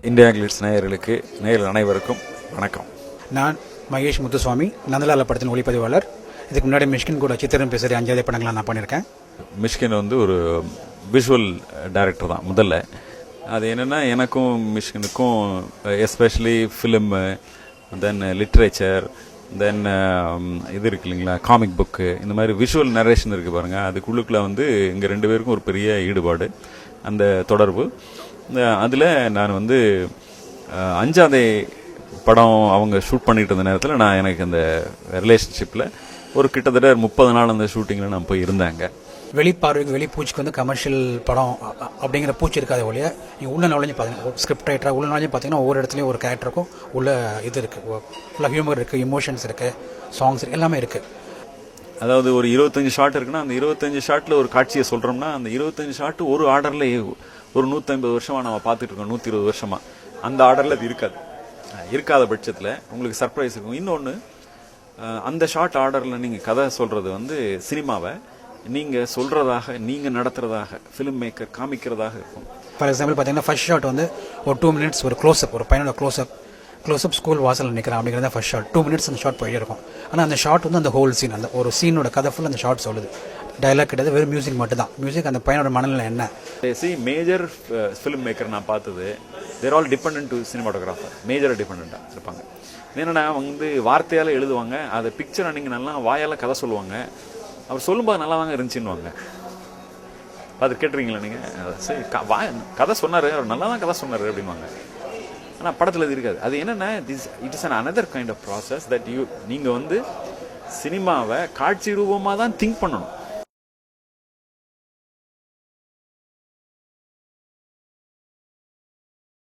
India glitz நேயர்கள் அனைவருக்கும் வணக்கம். நான் மகேஷ் முத்துசுவாமி, நந்தலால படத்தின் ஒளிப்பதிவாளர். இதுக்கு முன்னாடி மிஷ்கின் கூட சித்திரம் பேசுகிற 5 படங்கள்லாம் நான் பண்ணியிருக்கேன். மிஷ்கின் வந்து ஒரு விஷுவல் டைரக்டர் தான் முதல்ல. அது என்னென்னா எனக்கும் மிஷ்கினுக்கும் எஸ்பெஷலி ஃபிலிமு, தென் லிட்ரேச்சர், தென் இது இருக்கு இல்லைங்களா, காமிக் புக்கு, இந்த மாதிரி விஷுவல் நரேஷன் இருக்குது பாருங்கள். அதுக்குள்ளுக்குள்ள வந்து எங்கள் 2 பேருக்கும் ஒரு பெரிய ஈடுபாடு, அந்த தொடர்பு. அதில் நான் வந்து 5ஆவது படம் அவங்க ஷூட் பண்ணிட்டு இருந்த நேரத்தில் நான் எனக்கு அந்த ரிலேஷன்ஷிப்பில் ஒரு கிட்டத்தட்ட 30 நாள் அந்த ஷூட்டிங்கில் நான் போய் இருந்தாங்க. வெளிப்பார்வைக்கு வெளிப்பூச்சிக்கு வந்து கமர்ஷியல் படம் அப்படிங்கிற பூச்சி இருக்காது ஒழிய நீங்கள் உள்ள நுழைஞ்சு பார்த்தீங்கன்னா ஸ்கிரிப்ட் ரைட்டராக உள்ள நுழைஞ்சு பார்த்தீங்கன்னா ஒவ்வொரு இடத்துலையும் ஒரு கேரக்டருக்கும் உள்ள இது இருக்குது, ஃபுல்லாக ஹியூமர் இருக்குது, இமோஷன்ஸ் இருக்குது, சாங்ஸ் இருக்குது, எல்லாமே இருக்குது. அதாவது ஒரு 25 ஷாட் இருக்குன்னா அந்த 25 ஷாட்டில் ஒரு காட்சியை சொல்கிறோம்னா அந்த 25 ஷாட்டு ஒரு ஆர்டரில் ஒரு 150 வருஷமாக நம்ம பார்த்துட்டு இருக்கோம், 120 வருஷமாக. அந்த ஆர்டரில் அது இருக்காத பட்சத்தில் உங்களுக்கு சர்ப்ரைஸ் இருக்கும். இன்னொன்று, அந்த ஷார்ட் ஆர்டரில் நீங்கள் கதை சொல்கிறது வந்து சினிமாவை நீங்கள் சொல்கிறதாக, நீங்கள் நடத்துகிறதாக, ஃபிலிம் மேக்கர் காமிக்கிறதாக இருக்கும். ஃபார் எக்ஸாம்பிள் பார்த்தீங்கன்னா ஃபர்ஸ்ட் ஷாட் வந்து ஒரு 2 மினிட்ஸ் ஒரு க்ளோஸ்அப், ஒரு பையனோட க்ளோஸ்அப் ஸ்கூல் வாசலில் நிற்கிறான் அப்படிங்கிறத ஃபர்ஸ்ட் ஷாட். 2 மினிட்ஸ் அந்த ஷாட் போயிட்டே இருக்கும். ஆனால் அந்த ஷாட் வந்து அந்த ஹோல் சீன், அந்த ஒரு சீனோட கதை ஃபுல் அந்த ஷாட் சொல்லுது. டைலாக் கிடையாது, வெறும் மியூசிக் மட்டும் தான். மியூசிக் அந்த பையனோட மனநிலை என்ன. மேஜர் ஃபிலிம் மேக்கர் நான் பார்த்தது, தேர் ஆல் டிபெண்டன்ட் டு சினிமாட்டோகிராஃபர், மேஜராக டிபெண்ட்டாக இருப்பாங்க. என்னென்னா வந்து வார்த்தையால் எழுதுவாங்க, அதை பிக்சர் அன்றைக்கி நல்லா வாயால் கதை சொல்லுவாங்க. அவர் சொல்லும்போது நல்லா தாங்க இருந்துச்சுன்னுவாங்க. அது கேட்டுறீங்களா நீங்கள்? சரி, கதை சொன்னார், அவர் நல்லா தான் கதை சொன்னார் அப்படின்வாங்க. ஆனால் படத்தில் இது இருக்காது. அது என்னென்னா it is an another kind of process that நீங்கள் வந்து சினிமாவை காட்சி ரூபமாக தான் திங்க் பண்ணணும்.